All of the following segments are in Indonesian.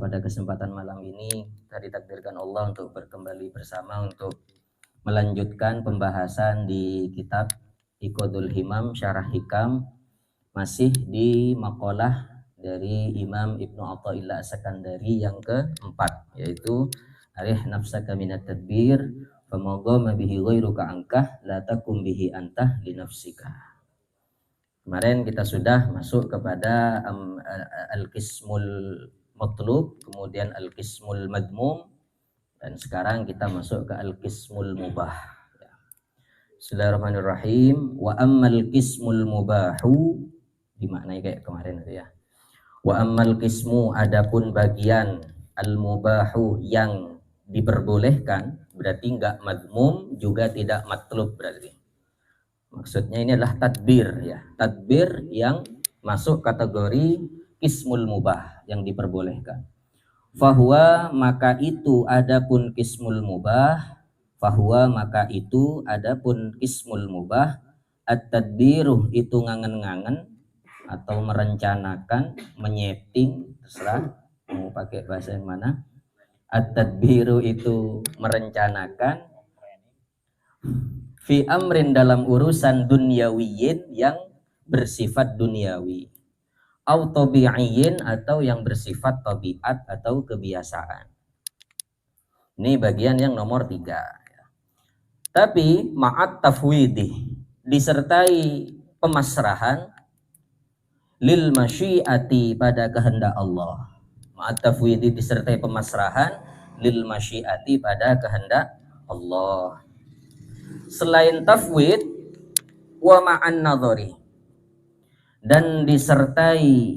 pada kesempatan malam ini kita ditakdirkan Allah untuk berkembali bersama untuk melanjutkan pembahasan di kitab Iqodul Himam Syarah Hikam, masih di maqalah dari Imam Ibnu Athaillah As-Sakandari yang keempat, yaitu arih nafsaka minat tadbir famagama bihi ghairuka angkah la takum bihi antah li nafsika. Kemarin kita sudah masuk kepada al-qismul matlub, kemudian al-qismul madmum, dan sekarang kita masuk ke al-qismul mubah. Bismillahirrahmanirrahim. Wa ammal qismul mubahu, dimaknai kayak kemarin itu ya. Wa ammal qismu, adapun bagian al-mubahu yang diperbolehkan, berarti enggak madmum juga tidak matlub berarti. Maksudnya ini adalah tadbir ya, tadbir yang masuk kategori qismul mubah yang diperbolehkan. Fahuwa, maka itu adapun qismul mubah, fahuwa maka itu adapun qismul mubah, at-tadbiru itu ngangen-ngangen atau merencanakan, menyeting, terserah mau pakai bahasa yang mana. At-tadbiru itu merencanakan, fi amrin dalam urusan dunyawiyin yang bersifat duniawi, au tabi'iyyin atau yang bersifat tabiat atau kebiasaan. Ini bagian yang nomor 3. Tapi ma'at tafwidi, disertai pemasrahan, lil masyiati pada kehendak Allah. Ma'at tafwidi disertai pemasrahan, lil masyiati pada kehendak Allah. Selain tafwid, wa ma'an nadhari, dan disertai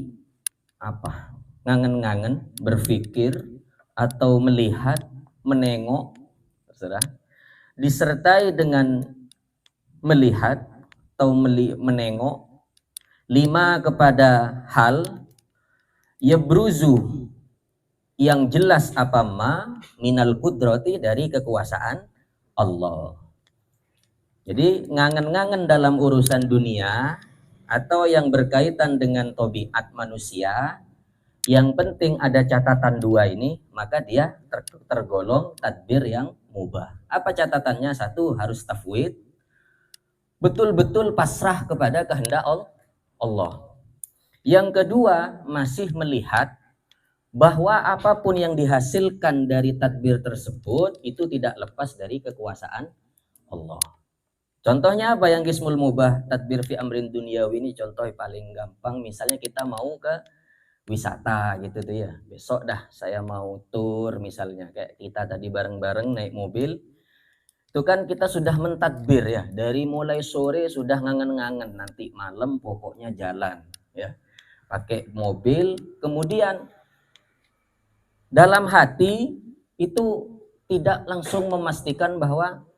apa? Ngangen-ngangen, berpikir atau melihat, menengok, terserah. Disertai dengan melihat atau menengok, lima kepada hal, yabruzu yang jelas apa ma minal qudrati dari kekuasaan Allah. Jadi ngangen-ngangen dalam urusan dunia atau yang berkaitan dengan tabiat manusia, yang penting ada catatan 2 ini, maka dia tergolong tadbir yang mubah. Apa catatannya? 1, harus tafwid, betul-betul pasrah kepada kehendak Allah. Yang kedua, masih melihat bahwa apapun yang dihasilkan dari tadbir tersebut itu tidak lepas dari kekuasaan Allah. Contohnya apa yang qismul mubah, tadbir fi amrin dunyawi ini? Contoh paling gampang, misalnya kita mau ke wisata gitu tuh ya. Besok dah saya mau tur misalnya, kayak kita tadi bareng-bareng naik mobil. Itu kan kita sudah mentadbir ya, dari mulai sore sudah ngangen-ngangen nanti malam pokoknya jalan ya. Pakai mobil, kemudian dalam hati itu tidak langsung memastikan bahwa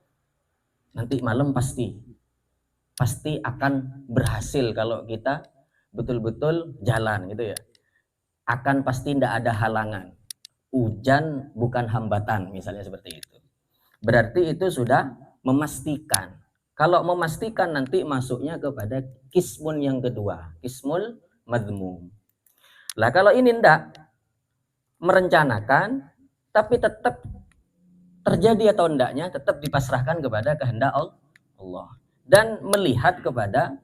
nanti malam pasti akan berhasil kalau kita betul-betul jalan gitu ya. Akan pasti tidak ada halangan. Hujan bukan hambatan, misalnya seperti itu. Berarti itu sudah memastikan. Kalau memastikan nanti masuknya kepada qismun yang kedua, qismul madmum. Lah kalau ini tidak merencanakan, tapi tetap terjadi atau hendaknya tetap dipasrahkan kepada kehendak Allah dan melihat kepada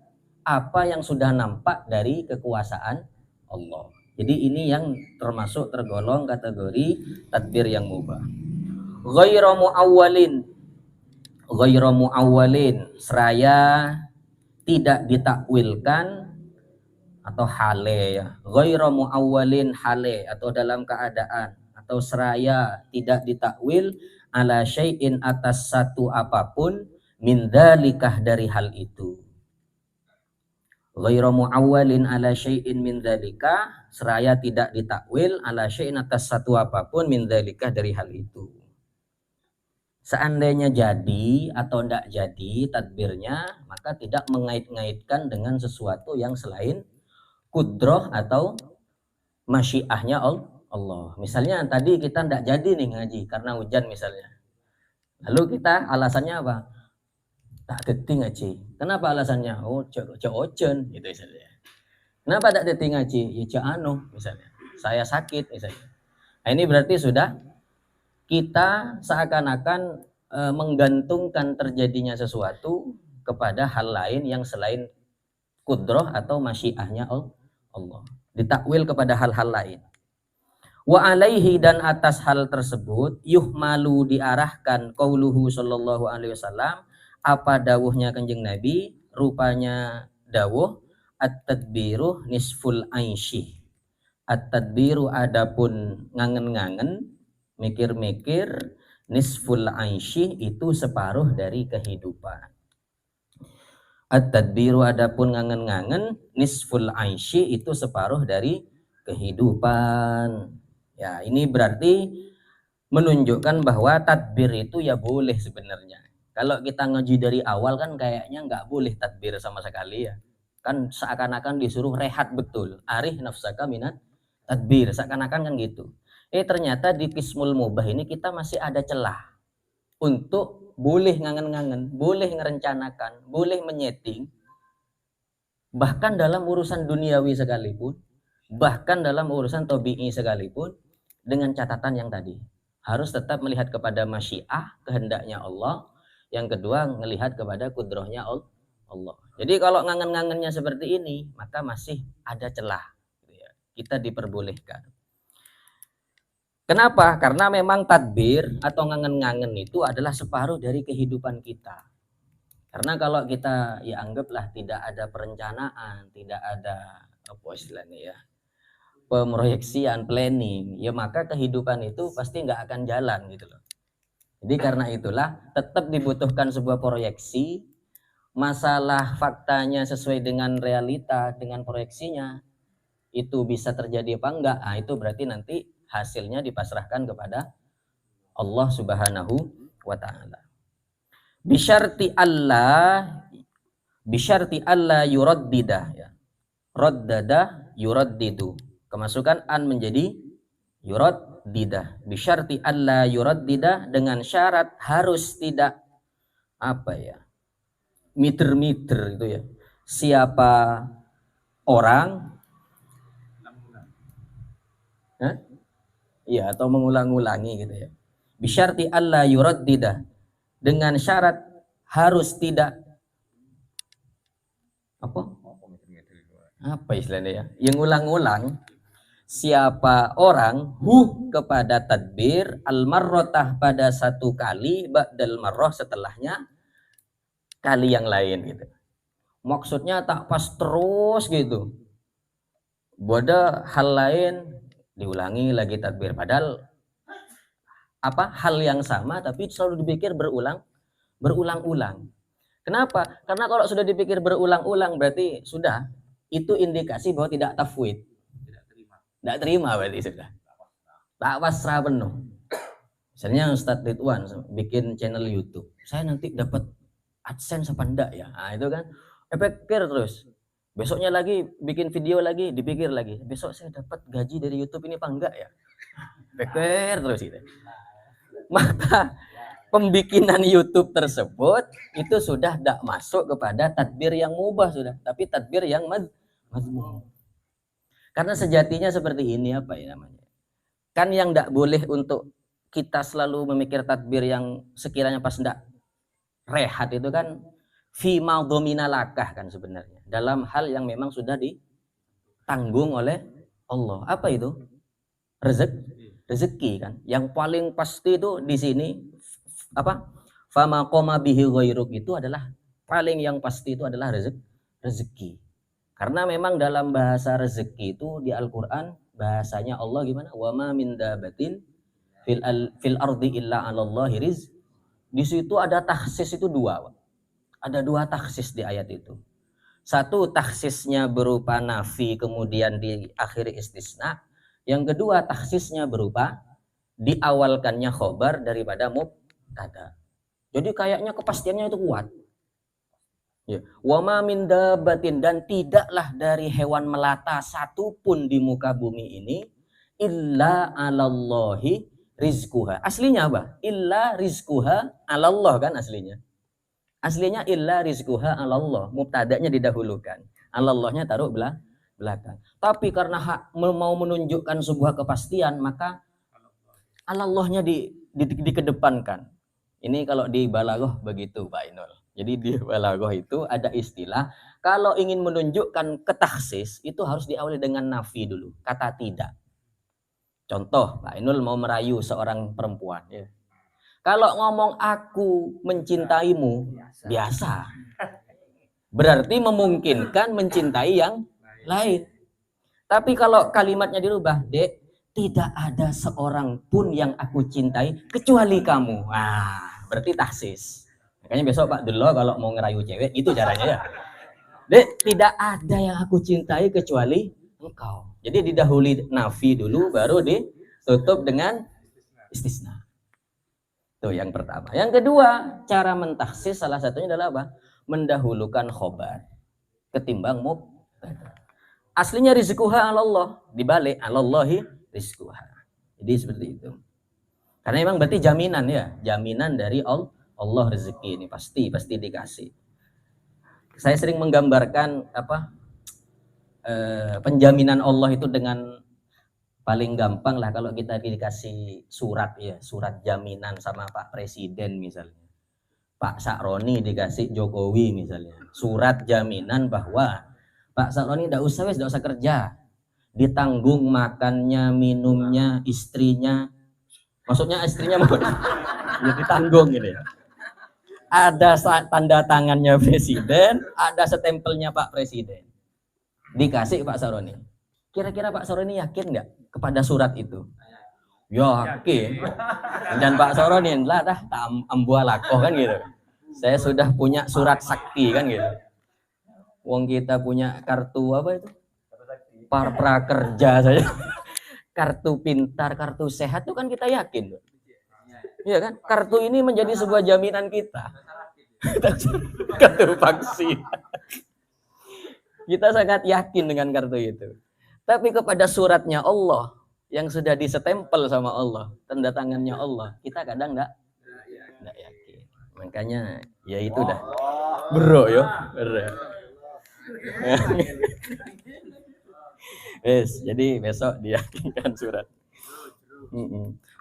apa yang sudah nampak dari kekuasaan Allah. Jadi ini yang termasuk tergolong kategori tadbir yang mubah. Ghairu muawwalin, seraya tidak ditakwilkan atau hale ya. Ghairu muawwalin hale, atau dalam keadaan atau seraya tidak ditakwil, ala syai'in atas satu apapun, min dzalikah dari hal itu. Ghairu muawwalin ala syai'in min dzalika, seraya tidak ditakwil, ala syai'in atas satu apapun, min dzalikah dari hal itu. Seandainya jadi atau tidak jadi tadbirnya, maka tidak mengait-ngaitkan dengan sesuatu yang selain kudrah atau masyiahnya Allah. Misalnya tadi kita tidak jadi nih ngaji karena hujan misalnya. Lalu kita alasannya apa? Tak deti ngaji. Kenapa alasannya? Oh, cek ojen gitu misalnya. Kenapa tak deti ngaji? Ya cek anu misalnya. Saya sakit misalnya. Nah, ini berarti sudah kita seakan-akan menggantungkan terjadinya sesuatu kepada hal lain yang selain kudroh atau masyiahnya Allah. Ditakwil kepada hal-hal lain. Wa alaihi, dan atas hal tersebut yuhmalu diarahkan qauluhu sallallahu alaihi wasallam, apa dawuhnya Kanjeng Nabi, rupanya dawuh at-tadbiru nisful aisyih. At-tadbiru adapun ngangen-ngangen, mikir-mikir, nisful aisyih itu separuh dari kehidupan. At-tadbiru adapun ngangen-ngangen, nisful aisyih itu separuh dari kehidupan. Ya, ini berarti menunjukkan bahwa tadbir itu ya boleh sebenarnya. Kalau kita ngaji dari awal kan kayaknya nggak boleh tadbir sama sekali ya. Kan seakan-akan disuruh rehat betul. Arih nafsaka minat tadbir, seakan-akan kan gitu. Ternyata di qismul mubah ini kita masih ada celah untuk boleh ngangen-ngangen, boleh ngerencanakan, boleh menyeting, bahkan dalam urusan duniawi sekalipun, bahkan dalam urusan tabi'i sekalipun, dengan catatan yang tadi. Harus tetap melihat kepada masyiah, kehendaknya Allah. Yang kedua, melihat kepada kudrohnya Allah. Jadi kalau ngangen-ngangennya seperti ini, maka masih ada celah. Kita diperbolehkan. Kenapa? Karena memang tadbir atau ngangen-ngangen itu adalah separuh dari kehidupan kita. Karena kalau kita ya anggaplah tidak ada perencanaan, tidak ada apa istilahnya ya, pemroyeksian, planning, ya maka kehidupan itu pasti nggak akan jalan gitu loh. Jadi karena itulah tetap dibutuhkan sebuah proyeksi. Masalah faktanya sesuai dengan realita, dengan proyeksinya, itu bisa terjadi apa enggak, nah, itu berarti nanti hasilnya dipasrahkan kepada Allah Subhanahu wa ta'ala. Bisyarti Allah yuraddidah ya. Raddada yuraddidu. Kemasukan an menjadi yuraddidah. Bisyarti Allah yuraddidah, dengan syarat harus tidak apa ya, miter-miter itu ya. Siapa orang, iya, atau mengulang-ulangi gitu ya. Bisyarti Allah yuraddidah, dengan syarat harus tidak apa istilahnya ya, yang ulang-ulang, siapa orang kepada tadbir al-marrotah, pada satu kali, ba'dal marroh, setelahnya kali yang lain gitu. Maksudnya tak pas terus gitu, pada hal lain diulangi lagi tadbir, padahal apa hal yang sama tapi selalu dipikir berulang-ulang. Kenapa? Karena kalau sudah dipikir berulang-ulang berarti sudah itu indikasi bahwa tidak tafwid, tidak terima berarti sudah tak pasrah penuh. Misalnya Ustadz Ridwan bikin channel YouTube, saya nanti dapat AdSense apa enggak ya, nah itu kan pikir terus. Besoknya lagi bikin video lagi, dipikir lagi, besok saya dapat gaji dari YouTube ini apa enggak ya, pikir terus gitu. Maka pembikinan YouTube tersebut itu sudah tidak masuk kepada tadbir yang mubah sudah, tapi tadbir yang mazmum. Karena sejatinya seperti ini, apa ya namanya, kan yang tidak boleh untuk kita selalu memikir tadbir yang sekiranya pas tidak rehat itu kan fi madhamina lakah, kan sebenarnya dalam hal yang memang sudah ditanggung oleh Allah. Apa itu? Rezeki kan. Yang paling pasti itu di sini apa? Fama qoma bihi ghairuk, itu adalah paling yang pasti itu adalah rezeki. Karena memang dalam bahasa rezeki itu di Al-Qur'an bahasanya Allah gimana? Wa ma min dabatin fil ardi illa 'alallahi rizq. Di situ ada takhsis itu dua. Ada dua takhsis di ayat itu. Satu takhsisnya berupa nafi kemudian diakhiri istisna. Yang kedua takhsisnya berupa diawalkannya khobar daripada mubtada. Jadi kayaknya kepastiannya itu kuat. Ya. Wa ma min dabatin, dan tidaklah dari hewan melata satupun di muka bumi ini illa 'alallahi rizquha. Aslinya apa? Illa rizquha 'alallah kan aslinya. Aslinya illa rizquha 'alallah, mubtadanya didahulukan. 'Alallahnya taruh belakang. Tapi karena mau menunjukkan sebuah kepastian, maka Allahnya dikedepankan. Ini kalau di balaghah begitu Pak Inul. Jadi di balaghah itu ada istilah kalau ingin menunjukkan ketaksis itu harus diawali dengan nafi dulu, kata tidak. Contoh, Pak Inul mau merayu seorang perempuan ya. Kalau ngomong aku mencintaimu biasa. Berarti memungkinkan mencintai yang lain. Tapi kalau kalimatnya dirubah, Dek, tidak ada seorang pun yang aku cintai kecuali kamu. Wah, berarti taksis. Makanya besok Pak Dullo kalau mau ngerayu cewek, itu caranya ya. Dek, tidak ada yang aku cintai kecuali engkau. Jadi didahului nafi dulu, baru ditutup dengan istisna. Itu yang pertama. Yang kedua, cara mentaksis salah satunya adalah apa? Mendahulukan khobar ketimbang mubtada. Aslinya rizquha Allah, dibalik alallahi rizquha. Jadi seperti itu. Karena memang berarti jaminan ya, jaminan dari Allah rezeki ini pasti dikasih. Saya sering menggambarkan penjaminan Allah itu dengan paling gampang lah kalau kita dikasih surat ya, surat jaminan sama Pak Presiden misalnya. Pak Sakroni dikasih Jokowi misalnya. Surat jaminan bahwa Pak Sakroni tidak usah kerja. Ditanggung makannya, minumnya, istrinya. Maksudnya istrinya mau ya ditanggung gitu ya. Ada tanda tangannya Presiden, ada stempelnya Pak Presiden. Dikasih Pak Sakroni. Kira-kira Pak Sakroni yakin nggak kepada surat itu? Yakin. Dan Pak Sakroni lah dah ambuah lakoh kan gitu. Saya sudah punya surat sakti kan gitu. Wong kita punya kartu apa itu? Prakerja saja. Kartu pintar, kartu sehat itu kan kita yakin. Iya kan? Kartu ini menjadi sebuah jaminan kita. Kartu vaksin. Kita sangat yakin dengan kartu itu. Tapi kepada suratnya Allah yang sudah disestempel sama Allah, tanda tangannya Allah, kita kadang enggak yakin. Makanya ya itu dah. Bro yo, bro. Yes, jadi besok diyakinkan surat.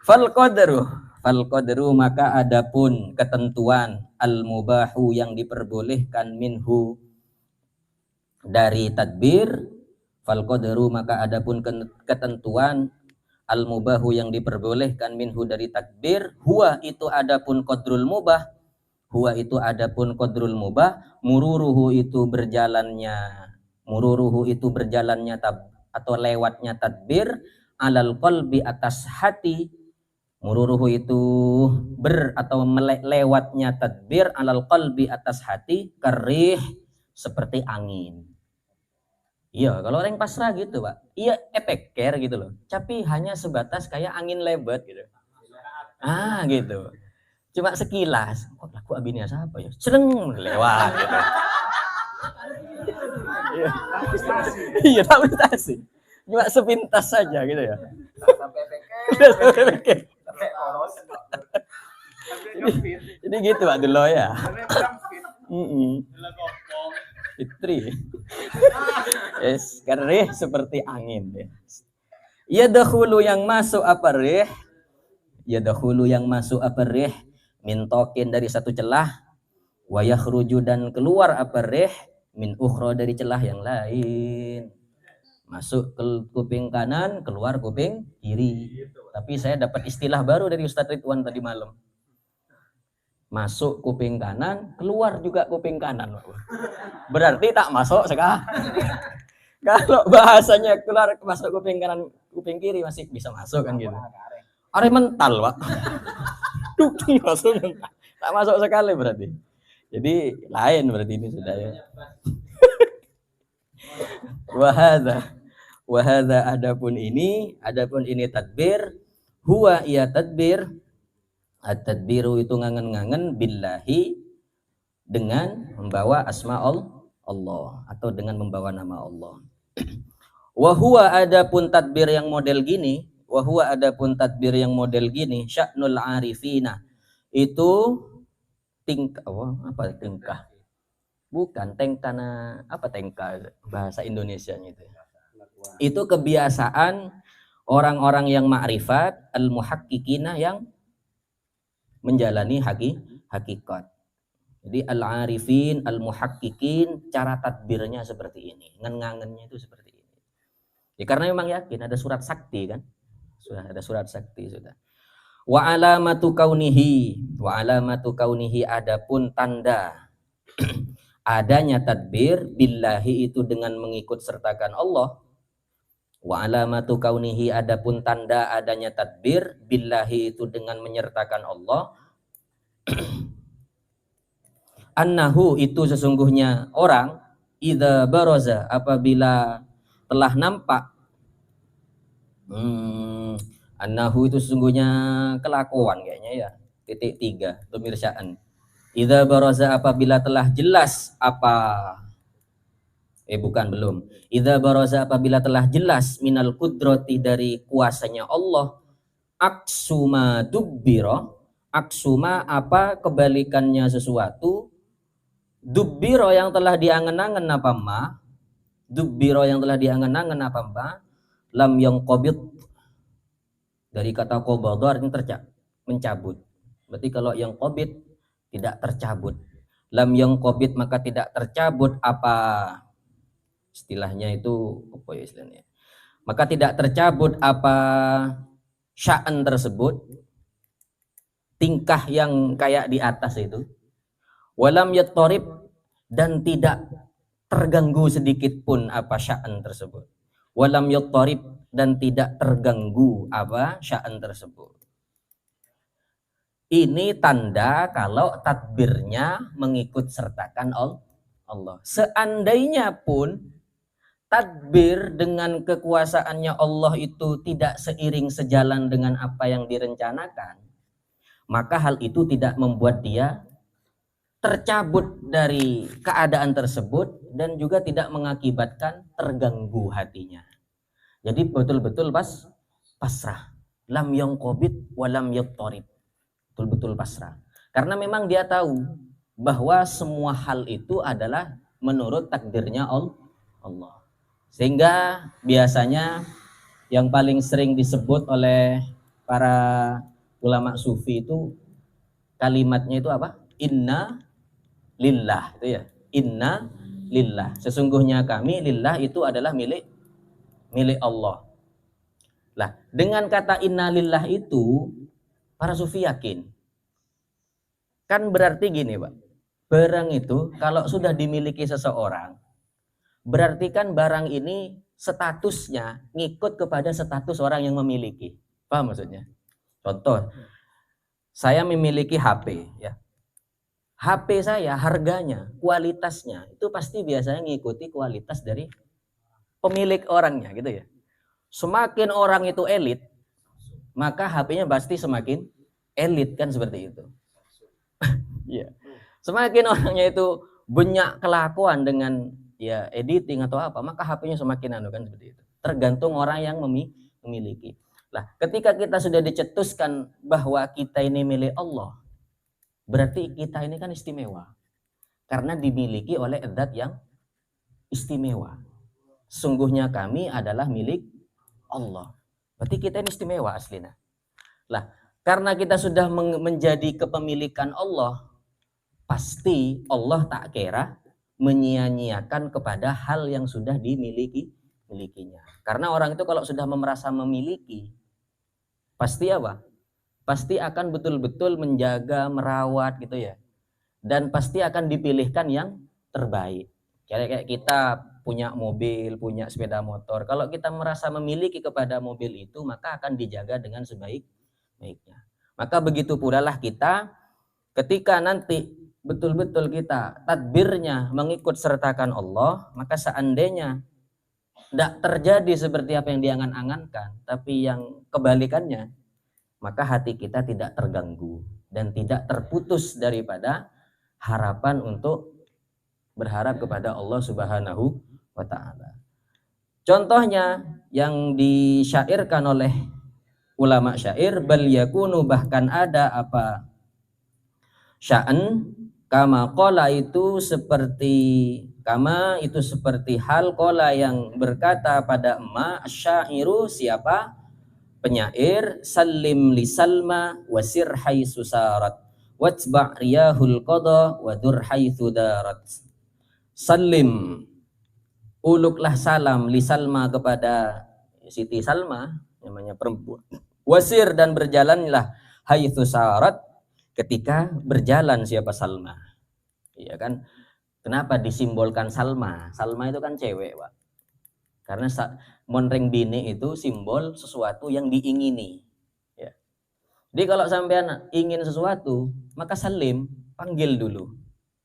Fal qadru maka adapun ketentuan al mubahu yang diperbolehkan minhu dari tadbir, fal qadru maka adapun ketentuan al mubahu yang diperbolehkan minhu dari takbir, huwa itu adapun qadrul mubah, huwa itu adapun qadrul mubah, mururuhu itu berjalannya atau lewatnya tadbir alal qalbi atas hati, mururuhu itu lewatnya tadbir alal qalbi atas hati, karih seperti angin. Iya, kalau orang pasrah gitu Pak, iya epeker gitu loh, tapi hanya sebatas kayak angin lebat gitu. Gitu. Cuma sekilas, kok laku abinya siapa ya? Cereng lewat gitu. Iya, tak prestasi. Cuma sepintas saja gitu ya. Jadi gitu Pak dulu ya. Fitri. Yes, karih seperti angin ya. Yadkhulu yang masuk apa rih? Yadkhulu yang masuk apa rih? Mintokin dari satu celah, wa yakhruju dan keluar apa rih? Min ukhra dari celah yang lain. Masuk ke kuping kanan, keluar kuping kiri. Tapi saya dapat istilah baru dari Ustadz Ridwan tadi malam. Masuk kuping kanan, keluar juga kuping kanan. Berarti tak masuk sekarang. Kalau bahasanya keluar masuk kuping kanan, kuping kiri masih bisa masuk kan gitu. Are mental, Pak. Duk masuk mental. Tak masuk sekali berarti. Jadi lain berarti ini sudah ya. Wahada adapun ini tadbir, huwa ia tadbir, at-tadbiru itu ngangen-ngangen billahi dengan membawa asma Allah atau dengan membawa nama Allah. Wahwa adapun tadbir yang model gini, sya'nul arifina itu tingkah. Bukan tengkana, apa tengkah bahasa Indonesianya itu. Itu kebiasaan orang-orang yang ma'rifat, al-muhakkikina yang menjalani hakikat. Jadi al-arifin, al-muhakkikin, cara tadbirnya seperti ini, ngangennya itu seperti ini. Ya karena memang yakin ada surat sakti kan, sudah ada surat sakti sudah. Wa alamatu kaunihi adapun tanda adanya tadbir billahi itu dengan mengikut sertakan Allah. Wa alamatu kaunihi adapun tanda adanya tadbir billahi itu dengan menyertakan Allah. Annahu itu sesungguhnya orang idza baraza apabila telah nampak annahu itu sesungguhnya kelakuan kayaknya ya titik 3 pemirsaan idza baraza apabila telah jelas apa belum idza baraza apabila telah jelas minal qudrati dari kuasanya Allah aksuma dubbira aksuma apa kebalikannya sesuatu dubbiro yang telah diangen-angen apa ma dubbiro yang telah diangen-angen apa ma lam yang qobit dari kata qobadha artinya mencabut. Berarti kalau yang qobit tidak tercabut, lam yang qobit maka tidak tercabut apa istilahnya itu apa ya istilahnya, maka tidak tercabut apa sya'an tersebut, tingkah yang kayak di atas itu, walam yattarib dan tidak terganggu sedikit pun apa sya'an tersebut, walam yattarib dan tidak terganggu apa sya'an tersebut. Ini tanda kalau tadbirnya mengikut sertakan Allah. Seandainya pun tadbir dengan kekuasaannya Allah itu tidak seiring sejalan dengan apa yang direncanakan, maka hal itu tidak membuat dia tercabut dari keadaan tersebut dan juga tidak mengakibatkan terganggu hatinya. Jadi betul-betul pasrah. Lam yanqobit walam yattarib. Betul-betul pasrah. Karena memang dia tahu bahwa semua hal itu adalah menurut takdirnya Allah. Sehingga biasanya yang paling sering disebut oleh para ulama sufi itu kalimatnya itu apa? Inna lillah itu ya. Inna lillah. Sesungguhnya kami lillah itu adalah milik Allah. Lah, dengan kata inna lillah itu para sufi yakin. Kan berarti gini, Pak. Barang itu kalau sudah dimiliki seseorang, berarti kan barang ini statusnya ngikut kepada status orang yang memiliki. Paham maksudnya? Contoh, saya memiliki HP ya. HP saya harganya, kualitasnya itu pasti biasanya ngikuti kualitas dari pemilik orangnya gitu ya. Semakin orang itu elit, maka HP-nya pasti semakin elit kan seperti itu. Ya. Semakin orangnya itu banyak kelakuan dengan ya editing atau apa, maka HP-nya semakin kan seperti itu. Tergantung orang yang memiliki. Lah, ketika kita sudah dicetuskan bahwa kita ini milik Allah, berarti kita ini kan istimewa. Karena dimiliki oleh zat yang istimewa. Sungguhnya kami adalah milik Allah. Berarti kita ini istimewa aslinya. Lah, karena kita sudah menjadi kepemilikan Allah, pasti Allah tak kira menyia-nyiakan kepada hal yang sudah dimilikinya. Karena orang itu kalau sudah merasa memiliki, pasti apa? Pasti akan betul-betul menjaga, merawat gitu ya. Dan pasti akan dipilihkan yang terbaik. Kayak kita punya mobil, punya sepeda motor. Kalau kita merasa memiliki kepada mobil itu, maka akan dijaga dengan sebaik-baiknya. Maka begitu pula lah kita ketika nanti betul-betul kita tadbirnya mengikut sertakan Allah, maka seandainya tidak terjadi seperti apa yang diangan-angankan, tapi yang kebalikannya, maka hati kita tidak terganggu dan tidak terputus daripada harapan untuk berharap kepada Allah Subhanahu wa ta'ala. Contohnya yang disyairkan oleh ulama syair, bal yakunu bahkan ada apa sya'an kama qala itu seperti kama itu seperti hal qala yang berkata pada ma syairu siapa penyair, salim li salma wasir haitsu sarat watba' riyahul qada wa dur haitsu darat. Salim, uluklah salam li Salma kepada Siti Salma, namanya perempuan. Wasir, dan berjalanlah haitsu sarat, ketika berjalan siapa Salma. Iya kan? Kenapa disimbolkan Salma? Salma itu kan cewek, Pak. Karena monreng bini itu simbol sesuatu yang diingini. Ya. Jadi kalau sampean ingin sesuatu, maka salim, panggil dulu.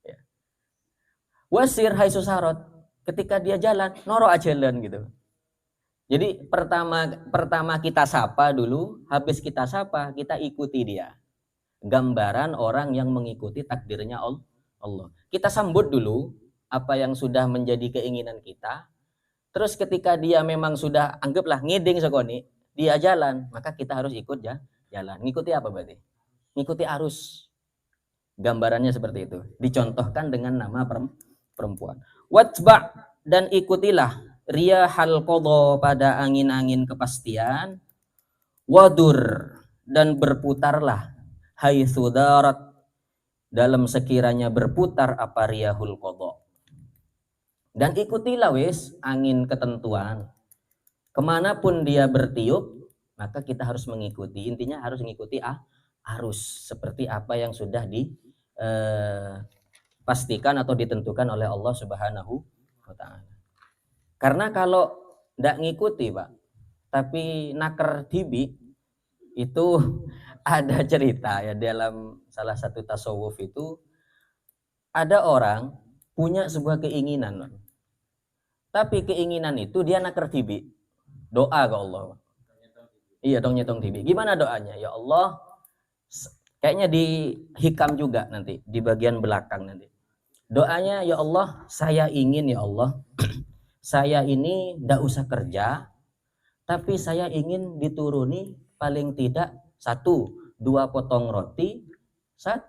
Ya. Wasir haitsu sarat, ketika dia jalan, noro ajalan gitu. Jadi pertama kita sapa dulu, habis kita sapa, kita ikuti dia. Gambaran orang yang mengikuti takdirnya Allah. Kita sambut dulu apa yang sudah menjadi keinginan kita. Terus ketika dia memang sudah, anggaplah ngiding sekoni, dia jalan, maka kita harus ikut ya, jalan. Ngikuti apa berarti? Ngikuti arus. Gambarannya seperti itu. Dicontohkan dengan nama perempuan. Watba', dan ikutilah riyahal qadha, pada angin-angin kepastian. Wadur, dan berputarlah haitsu darat, dalam sekiranya berputar apa riyahul qadha. Dan ikutilah wis angin ketentuan. Kemanapun dia bertiup, maka kita harus mengikuti. Intinya harus mengikuti arus, seperti apa yang sudah dipastikan atau ditentukan oleh Allah Subhanahu wa ta'ala. Karena kalau tidak ngikuti, Pak, tapi naker dibi, itu ada cerita ya dalam salah satu tasawuf itu, ada orang punya sebuah keinginan, tapi keinginan itu dia naker tibi, doa ke Allah. Iya dong, nyetong tibi. Gimana doanya? Ya Allah, kayaknya di hikam juga nanti di bagian belakang nanti. Doanya, ya Allah, saya ingin ya Allah, saya ini ndak usah kerja, tapi saya ingin dituruni paling tidak 1-2 potong roti, 1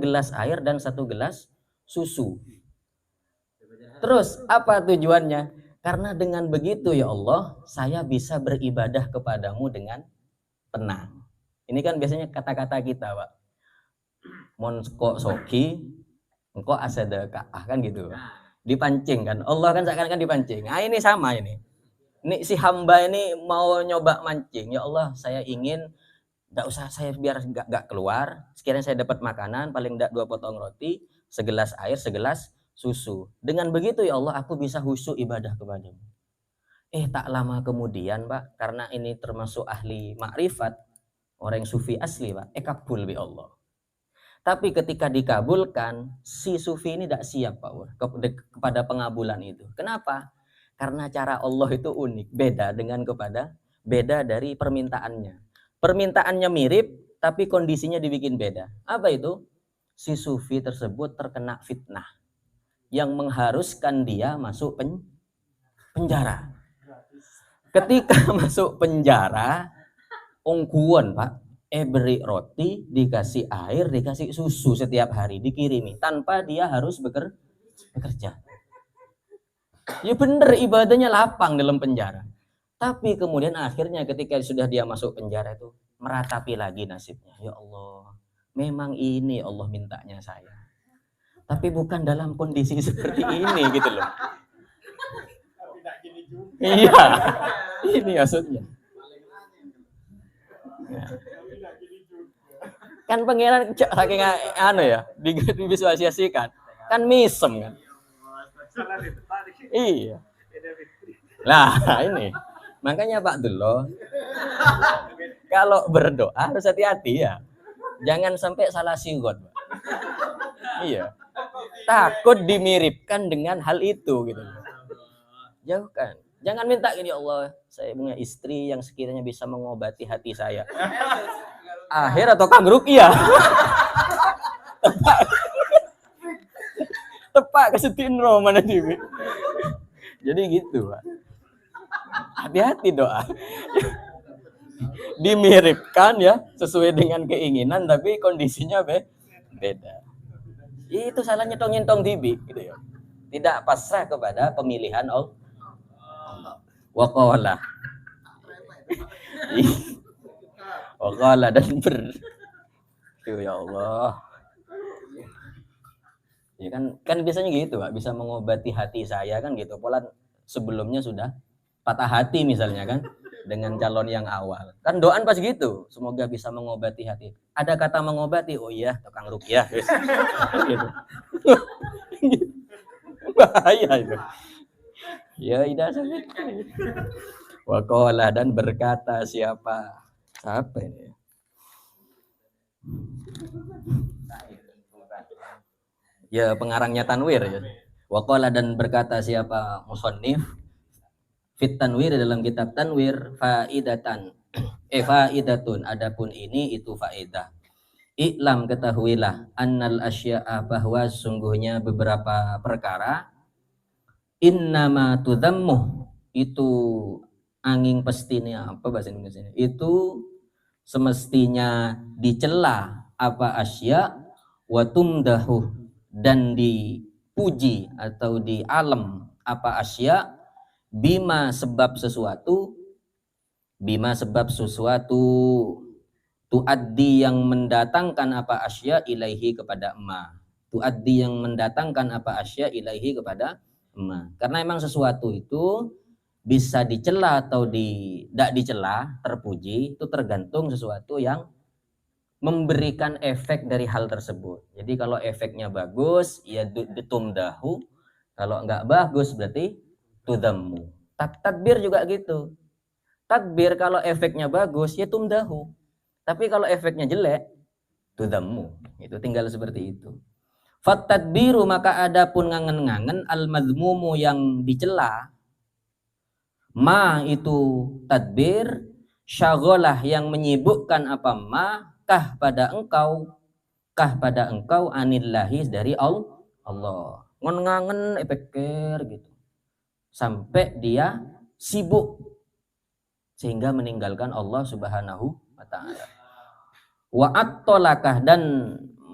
gelas air dan 1 gelas susu. Terus apa tujuannya? Karena dengan begitu ya Allah, saya bisa beribadah kepadamu dengan tenang. Ini kan biasanya kata-kata kita, Pak. Mon kok soki, engkau asadaka, kan gitu. Dipancing kan. Allah kan seakan-akan dipancing. Ah, ini sama ini. Ini si hamba ini mau nyoba mancing. Ya Allah, saya ingin enggak usah saya biar enggak keluar. Sekiranya saya dapat makanan, paling enggak 2 potong roti, segelas air, segelas susu. Dengan begitu ya Allah, aku bisa khusyuk ibadah kepadamu. Tak lama kemudian, Pak, karena ini termasuk ahli makrifat, orang sufi asli, Pak, kabul bi Allah. Tapi ketika dikabulkan, si sufi ini tidak siap, Pak, kepada pengabulan itu. Kenapa? Karena cara Allah itu unik, beda dari permintaannya. Permintaannya mirip, tapi kondisinya dibikin beda. Apa itu? Si sufi tersebut terkena fitnah yang mengharuskan dia masuk penjara. Ketika masuk penjara, ongkuan, Pak, beri roti, dikasih air, dikasih susu setiap hari, dikirimi tanpa dia harus bekerja. Ya bener, ibadahnya lapang dalam penjara. Tapi kemudian akhirnya ketika sudah dia masuk penjara itu, meratapi lagi nasibnya. Ya Allah, memang ini Allah mintanya saya. Tapi bukan dalam kondisi seperti ini gitu loh. Iya, ini maksudnya. Ya. Kan pangeran saking divisualisasikan, kan misem kan. Iya. Lah ini, makanya Pak Dullah, kalau berdoa harus hati-hati ya. Jangan sampai salah sigot, Pak. Iya. Takut dimiripkan dengan hal itu gitu. Jauhkan. Jangan minta gini, Allah, saya punya istri yang sekiranya bisa mengobati hati saya. Akhir atau Kang Ruqyah? Tepak kesetinro mana TV. Jadi gitu, Pak. Hati-hati doa. Dimiripkan ya sesuai dengan keinginan tapi kondisinya beda. Itu salah nyetong-nyetong TV gitu ya. Tidak pasrah kepada pemilihan Allah. Waqala. Waqala dan ya Allah. Ya kan biasanya gitu, Pak, bisa mengobati hati saya kan gitu. Pola sebelumnya sudah patah hati misalnya kan dengan calon yang awal. Kan doan pas gitu, semoga bisa mengobati hati. Ada kata mengobati, oh iya, tukang ruqyah. Gitu. Bahaya itu. Ya tidak sakit. Waqala dan berkata siapa ini? Ya pengarangnya Tanwir ya. Waqala dan berkata siapa musannif fit tanwir dalam kitab Tanwir faidatan faidatun adapun ini itu faedah. Iklam ketahuilah annal asya'a bahwa sungguhnya beberapa perkara innama tudammuh itu angin pastinya apa bahasa Indonesia itu semestinya dicela apa asya wa tumdahu dan dipuji atau di alam apa asya bima sebab sesuatu tuaddi yang mendatangkan apa asya ilaihi kepada emak tuaddi yang mendatangkan apa asya ilaihi kepada emak karena emang sesuatu itu bisa dicela atau tidak dicela terpuji itu tergantung sesuatu yang memberikan efek dari hal tersebut. Jadi kalau efeknya bagus ya ditumdahu, kalau enggak bagus berarti tudammu. Tadbir juga gitu. Tadbir kalau efeknya bagus ya tumdahu. Tapi kalau efeknya jelek tudammu. Itu tinggal seperti itu. Fattadbiru maka ada pun ngangen-ngangen al-madhmumu yang dicela. Ma itu tadbir syaghalah yang menyibukkan apa ma kah pada engkau anillahi dari Allah. Ngangen epeker gitu. Sampai dia sibuk sehingga meninggalkan Allah Subhanahu wa taala. Wa attolakah dan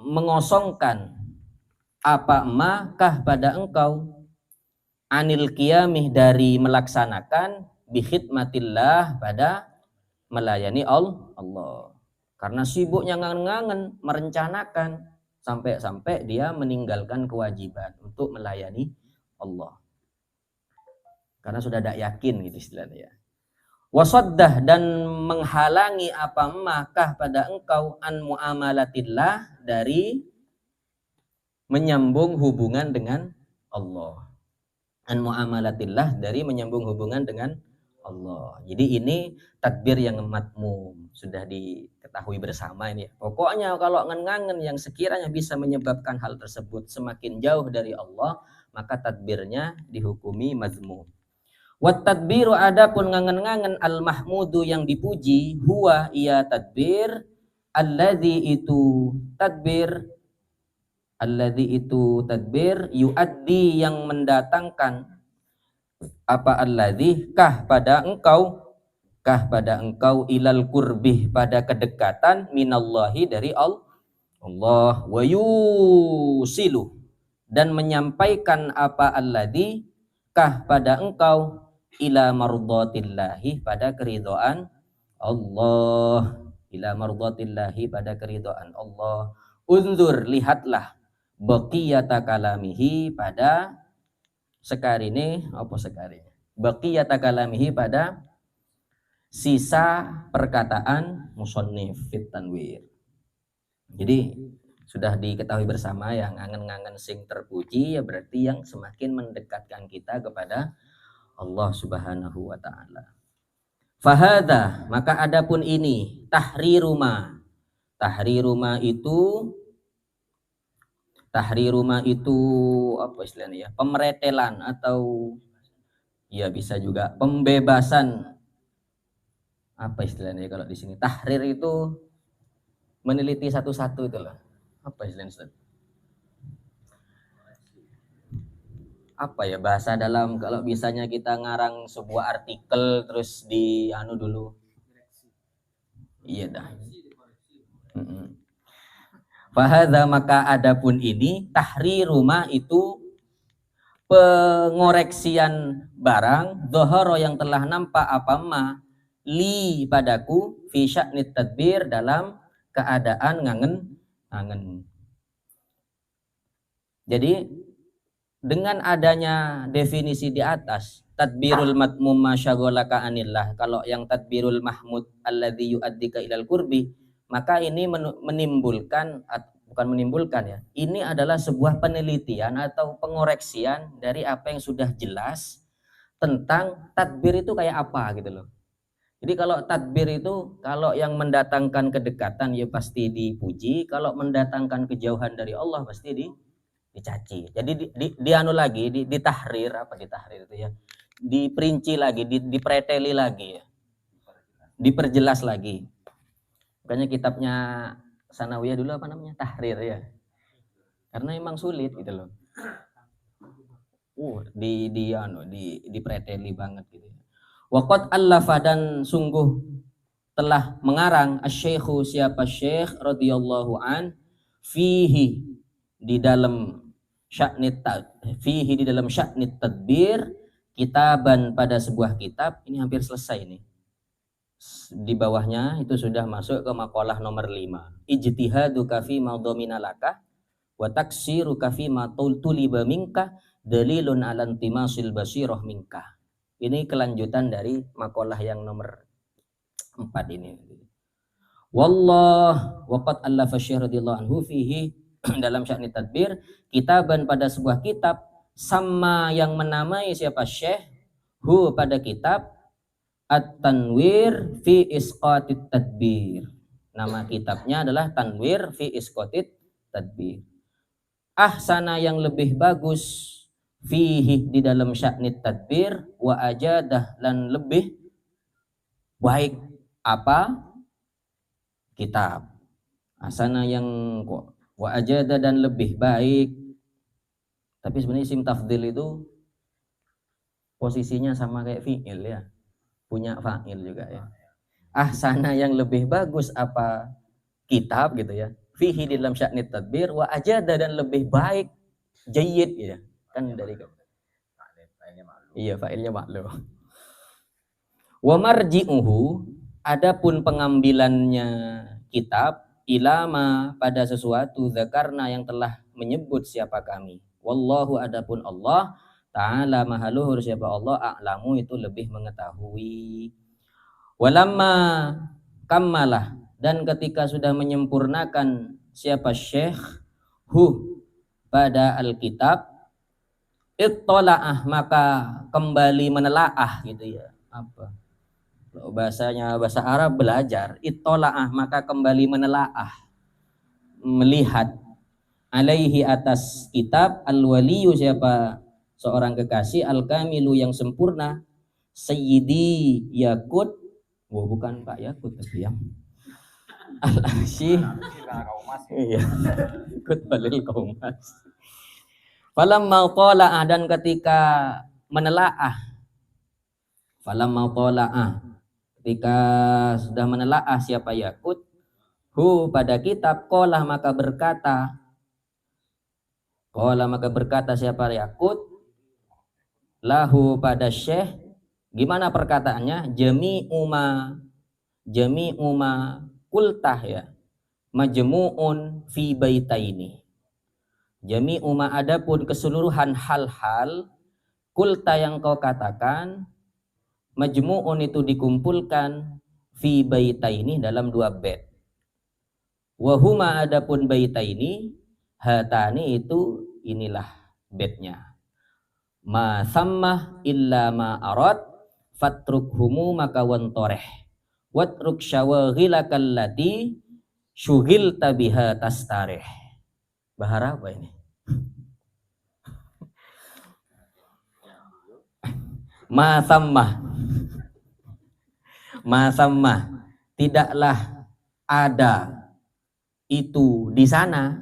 mengosongkan apa makah pada engkau anil qiyamih dari melaksanakan bikhidmatillah pada melayani Allah. Karena sibuknya ngangen-ngangen merencanakan sampai dia meninggalkan kewajiban untuk melayani Allah. Karena sudah tidak yakin gitu istilahnya ya. Wasaddah dan menghalangi apa makah pada engkau an muamalatillah dari menyambung hubungan dengan Allah. An muamalatillah dari menyambung hubungan dengan Allah. Jadi ini tadbir yang matmum sudah diketahui bersama ini. Pokoknya kalau ngangen yang sekiranya bisa menyebabkan hal tersebut semakin jauh dari Allah, maka tadbirnya dihukumi mazmum. Wat tadbiru adapun ngangen-ngangen al mahmudu yang dipuji huwa ia tadbir alladzi itu yuaddi yang mendatangkan apa alladzi kah pada engkau ilal kurbih pada kedekatan minallahi dari Allah wa yusilu dan menyampaikan apa alladzi kah pada engkau ila mardatillahi pada keridhaan Allah pada keridhaan Allah. Unzur lihatlah baqiyata kalamihi pada baqiyata kalamihi pada sisa perkataan musannif fit tanwir. Jadi sudah diketahui bersama yang ngangen-ngangen sing terpuji ya berarti yang semakin mendekatkan kita kepada Allah Subhanahu wa taala. Fahada maka adapun ini tahriruma itu apa istilahnya ya? Pemeretelan atau ya bisa juga pembebasan. Apa istilahnya kalau di sini? Tahrir itu meneliti satu-satu itulah. Apa istilahnya? Apa ya bahasa dalam kalau misalnya kita ngarang sebuah artikel terus di dulu. Iya dah. Fahadha maka adapun ini tahriruma itu pengoreksian barang dohoro yang telah nampak apa ma li padaku fi sya'nit tadbir dalam keadaan ngangen. Jadi dengan adanya definisi di atas, tadbirul matmum masyaghalaka anillah, kalau yang tadbirul mahmud alladzi yu'addika ilal qurbi, maka ini bukan menimbulkan ya. Ini adalah sebuah penelitian atau pengoreksian dari apa yang sudah jelas tentang tadbir itu kayak apa gitu loh. Jadi kalau tadbir itu kalau yang mendatangkan kedekatan ya pasti dipuji, kalau mendatangkan kejauhan dari Allah pasti dicaci. Jadi anu lagi, ditahrir itu ya. Diperinci lagi, dipreteli lagi ya. Diperjelas lagi. Makanya kitabnya Sanawiyah dulu apa namanya? Tahrir ya. Karena emang sulit gitu loh. Dipreteli banget gitu. Waqad allafa dan sungguh telah mengarang asy-syaikhu siapa syekh radhiyallahu an fihi di dalam sya'nit tadbir kitaban pada sebuah kitab. Ini hampir selesai nih. Di bawahnya itu sudah masuk ke makalah nomor 5. Ijtihaduka fi ma dhamina laka wa taksiruka fi ma tuliba minka dalilun ala intimasil basirah minka. Ini kelanjutan dari makalah yang nomor 4 ini. Wallah waqad allafa syekh radhiyallahu anhu fihi dalam sya'ni tadbir kitaban pada sebuah kitab sama yang menamai siapa syekh hu pada kitab At-Tanwir fi Isqatit Tadbir. Nama kitabnya adalah Tanwir fi Isqatit Tadbir. Ahsana yang lebih bagus fihi di dalam sya'nit tadbir wa ajadah dan lebih baik apa kitab. Ahsana yang wa ajadah dan lebih baik. Tapi sebenarnya isim tafdhil itu posisinya sama kayak fi'il ya. Punya fa'il juga ya. Ahsana yang lebih bagus apa kitab gitu ya. Fihi di dalam sya'nit tadbir wa ajada dan lebih baik jayyid ya. Kan dari iya fa'ilnya maklum. Wa marji'uhu adapun pengambilannya kitab ilama pada sesuatu zakarna yang telah menyebut siapa kami. Wallahu adapun Allah Ta'ala mahaluhur siapa Allah a'lamu itu lebih mengetahui. Walamma kammalah dan ketika sudah menyempurnakan siapa syekh hu pada alkitab ittola'ah maka kembali menelaah gitu ya. Apa? Bahasanya bahasa Arab belajar. Ittola'ah maka kembali menelaah. Melihat alaihi atas kitab al-waliyu siapa seorang kekasih al-kamilu yang sempurna Sayyidi Yakut. Bukan Pak Yakut tapi yang Al-Asy. Iya. Yakut Balil Kaumas. Falamma qala dan ketika menelaah ketika sudah menelaah siapa Yakut hu pada kitab qala maka berkata siapa Yakut lahu pada syekh gimana perkataannya jami'uma kultah ya majmu'un fi baitaini. Jami'uma adapun keseluruhan hal-hal kulta yang kau katakan majmu'un itu dikumpulkan fi baitaini dalam 2 bait. Wa huma adapun baitaini hatani itu inilah baitnya. Ma sammah illa ma arad fatrukhumu maka wantoreh watruk syawaghilakal lati syughilta biha tastarih. Bahara apa ini? Ma sammah tidaklah ada itu di sana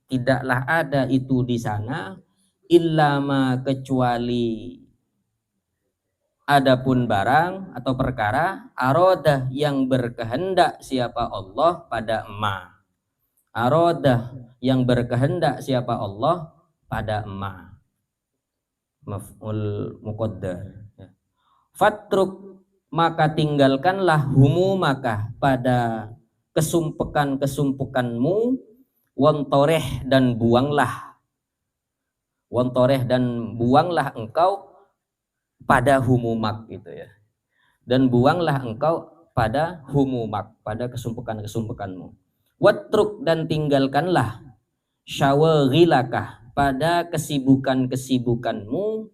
tidaklah ada itu di sana illama kecuali adapun barang atau perkara arodah yang berkehendak siapa Allah pada arodah yang berkehendak siapa Allah pada maf'ul muqaddar. Fatruk maka tinggalkanlah humumaka pada kesumpekan-kesumpekanmu, wontoreh dan buanglah engkau pada humumak gitu ya. Dan buanglah engkau pada humumak, pada kesumpekan-kesumpekanmu. Watruk dan tinggalkanlah syawaghilaka pada kesibukan-kesibukanmu,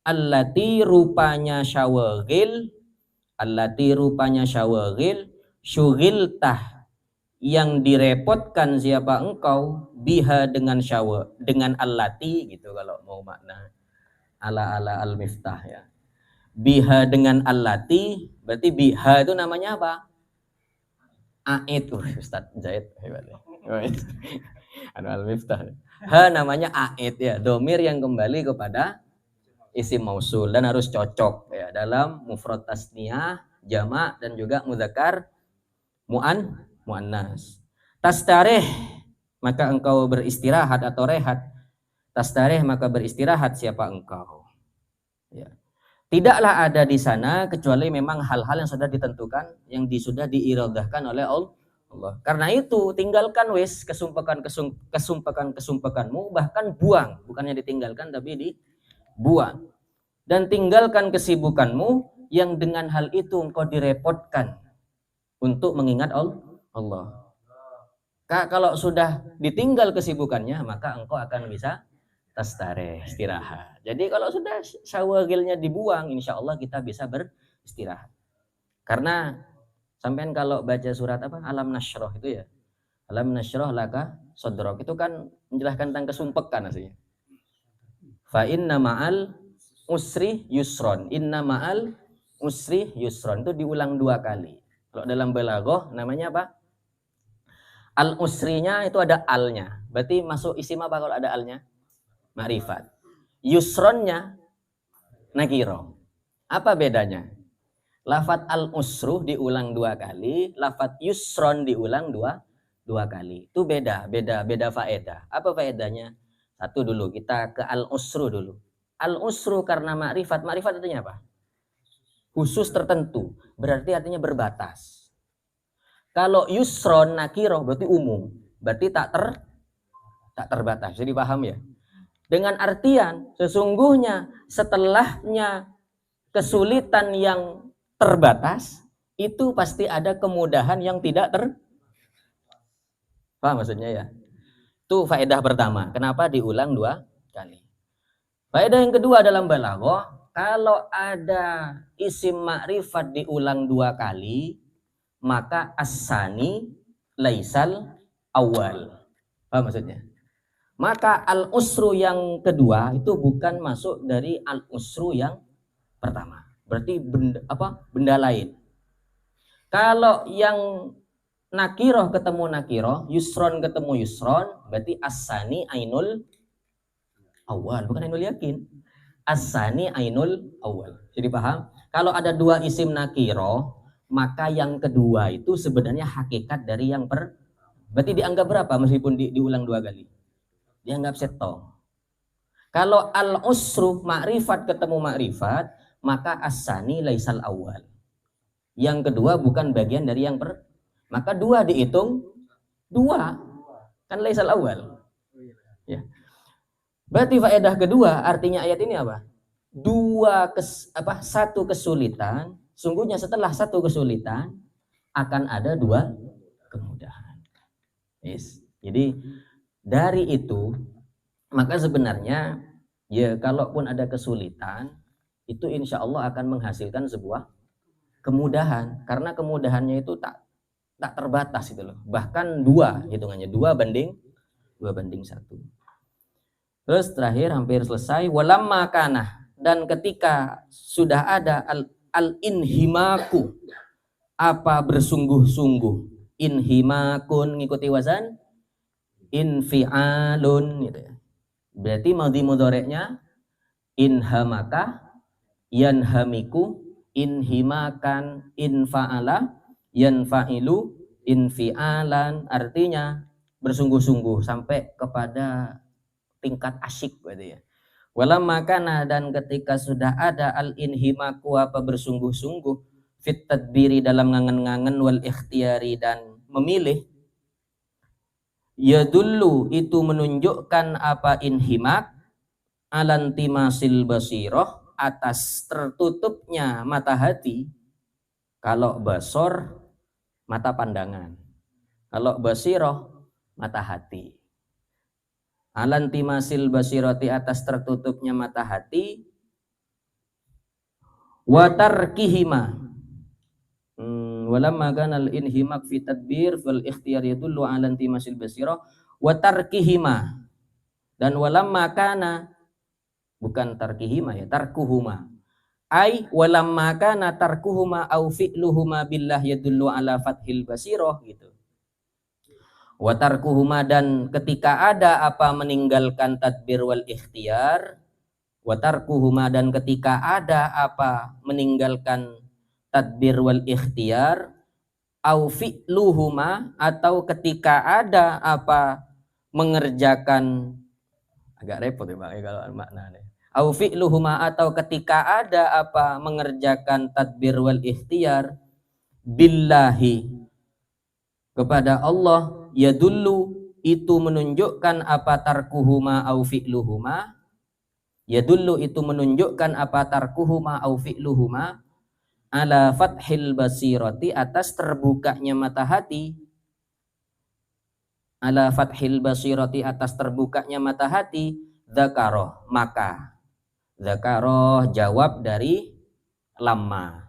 allati rupanya syawaghil, syughiltah yang direpotkan siapa engkau, biha dengan allati gitu kalau mau makna ala al-miftah ya. Biha dengan allati, berarti biha itu namanya apa? Ait. Ustaz Zaid hebat ya. Al-miftah. Ha namanya ait ya, domir yang kembali kepada isim mausul dan harus cocok ya dalam mufrad tasniyah, jamak dan juga mudzakkar muannas. Tastarih maka engkau beristirahat atau rehat. Tastarih maka beristirahat siapa engkau. Ya. Tidaklah ada di sana kecuali memang hal-hal yang sudah ditentukan, yang sudah diiradahkan oleh Allah. Karena itu tinggalkan kesumpekan-kesumpekanmu, bahkan buang, bukannya ditinggalkan tapi dibuang. Dan tinggalkan kesibukanmu yang dengan hal itu engkau direpotkan untuk mengingat Allah. Kalau sudah ditinggal kesibukannya, maka engkau akan bisa tastareh, istirahat. Jadi kalau sudah syawaghilnya dibuang, insya Allah kita bisa beristirahat. Karena sampean kalau baca surat apa? Alam Nasroh itu ya. Alam Nasroh laka sodrok itu kan menjelaskan tentang kesumpekan aslinya. Fa inna ma'al usri yusron. Inna ma'al usri yusron itu diulang 2 kali. Kalau dalam balaghah namanya apa? Al usrinya itu ada alnya. Berarti masuk isim apa kalau ada alnya? Ma'rifat. Yusronnya nakiro. Apa bedanya? Lafat al-usru diulang 2 kali, lafat yusron diulang dua kali. Itu beda faedah. Apa faedahnya? Satu dulu, kita ke al-usru dulu. Al-usru karena ma'rifat artinya apa? Khusus tertentu, berarti artinya berbatas. Kalau yusron nakiro berarti umum, berarti tak terbatas. Jadi paham ya? Dengan artian sesungguhnya setelahnya kesulitan yang terbatas itu pasti ada kemudahan yang tidak paham maksudnya ya? Itu faedah pertama. Kenapa diulang 2 kali? Faedah yang kedua dalam balaghah, kalau ada isim ma'rifat diulang 2 kali, maka as-sani laisal awal. Paham maksudnya? Maka al-usru yang kedua itu bukan masuk dari al-usru yang pertama. Berarti benda lain. Kalau yang nakiroh ketemu nakiroh, yusron ketemu yusron, berarti as-sani ainul awal, bukan ainul yakin. As-sani ainul awal. Jadi paham? Kalau ada 2 isim nakiroh, maka yang kedua itu sebenarnya hakikat dari yang berarti dianggap berapa meskipun diulang 2 kali? Dianggap setong. Kalau al-usru ma'rifat ketemu ma'rifat, maka as-sani laisal awal. Yang kedua bukan bagian dari yang maka 2 dihitung 2. Kan laisal awal. Ya. Berarti faedah kedua artinya ayat ini apa? Satu kesulitan, sungguhnya setelah satu kesulitan akan ada 2 kemudahan. Yes. Jadi dari itu, maka sebenarnya ya kalaupun ada kesulitan, itu insya Allah akan menghasilkan sebuah kemudahan. Karena kemudahannya itu tak terbatas itu loh. Bahkan 2 hitungannya, 2 banding 1. Terus terakhir hampir selesai, walamma kana, dan ketika sudah ada al-inhimaku, apa bersungguh-sungguh, inhimakun ngikuti wazan infi'alun gitu ya. Berarti madhi mudhari'nya inhamaka, yanhamiku, inhimakan, infa'ala, yanfa'ilu, infi'alan, artinya bersungguh-sungguh sampai kepada tingkat asyik berarti ya. Walamma kana, dan ketika sudah ada al-inhimaku apa bersungguh-sungguh, fit tadbiri dalam ngangen-ngangen wal ikhtiyari dan memilih. Yadullu itu menunjukkan apa inhimak alantimasil basiroh atas tertutupnya mata hati. Kalau basor mata pandangan, kalau basiroh mata hati. Alantimasil basiroti atas tertutupnya mata hati. Watarkihima walamma kana al-inhimak fi tadbir fal ikhtiyar yadullu ala intimasil basirah wa tarkihima, dan walamma kana bukan tarkihima ya, tarkuhuma, ai walamma kana tarkuhuma au fi'luhuma billah yadullu ala fathil basirah gitu. Wa tarkuhuma, dan ketika ada apa meninggalkan tadbir wal ikhtiyar, wa tarkuhuma, dan ketika ada apa meninggalkan tadbir wal ikhtiyar, au fi'luhuma, atau ketika ada apa mengerjakan, agak repot ya Pak kalau maknanya, au fi'luhuma, atau ketika ada apa mengerjakan tadbir wal ikhtiyar billahi kepada Allah, yadullu itu menunjukkan apa tarkuhuma au fi'luhuma, yadullu itu menunjukkan apa tarkuhuma au fi'luhuma ala fathil basirati atas terbukanya mata hati, ala fathil basirati atas terbukanya mata hati, dzakaroh, maka dzakaroh jawab dari lamma.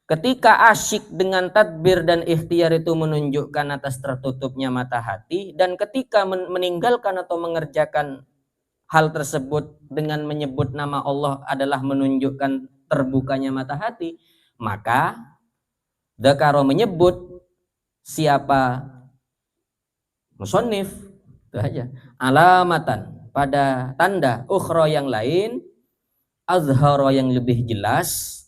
Ketika asyik dengan tadbir dan ikhtiar itu menunjukkan atas tertutupnya mata hati, dan ketika meninggalkan atau mengerjakan hal tersebut dengan menyebut nama Allah adalah menunjukkan terbukanya mata hati, maka dzakaro menyebut siapa musannif itu aja alamatan pada tanda ukhra yang lain, azhara yang lebih jelas,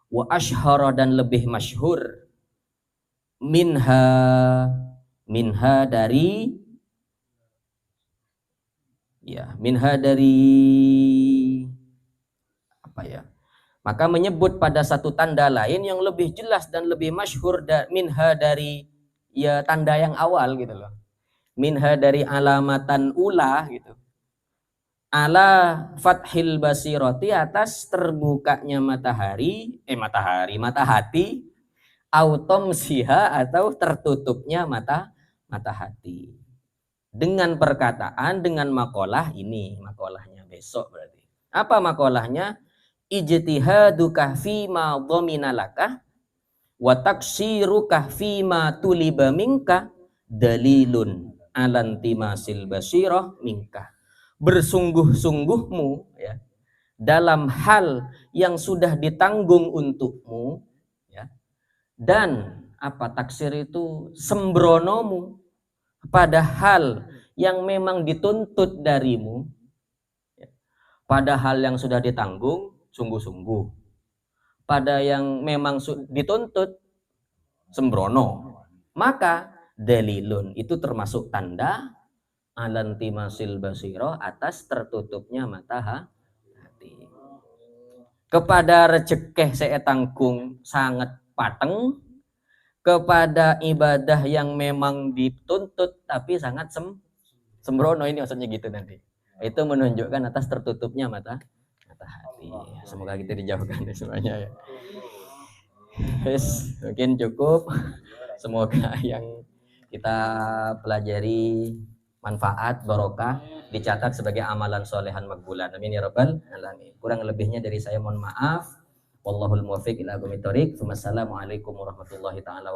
wa ashhara dan lebih masyhur, minha dari apa ya, maka menyebut pada satu tanda lain yang lebih jelas dan lebih masyhur minha dari ya tanda yang awal gitu loh, minha dari alamatan ula gitu, ala fathil basirati atas terbukanya mata hati, automsiha atau tertutupnya mata hati, dengan perkataan, dengan makalah ini, makalahnya besok berarti. Apa makalahnya? Ijtihaduka fima dhaminalaka wa taksiruka fima tuliba minka dalilun alantimasil basirah minka. Bersungguh-sungguhmu ya dalam hal yang sudah ditanggung untukmu ya, dan apa taksir itu sembronomu pada hal yang memang dituntut darimu ya, pada hal yang sudah ditanggung sungguh-sungguh, pada yang memang dituntut sembrono, maka dalilun itu termasuk tanda alantimasil basiro atas tertutupnya mata hati. Kepada rejekeh saya tanggung sangat pateng, kepada ibadah yang memang dituntut tapi sangat sembrono, ini maksudnya gitu nanti. Itu menunjukkan atas tertutupnya mata hati. Semoga kita dijauhkan semuanya ya. Yes, mungkin cukup. Semoga yang kita pelajari manfaat, barokah, dicatat sebagai amalan solehan makbulan. Amin ya rabbal alamin. Kurang lebihnya dari saya mohon maaf. Wallahul muwaffiq ila aqwamit thoriq. Wassalamualaikum warahmatullahi taala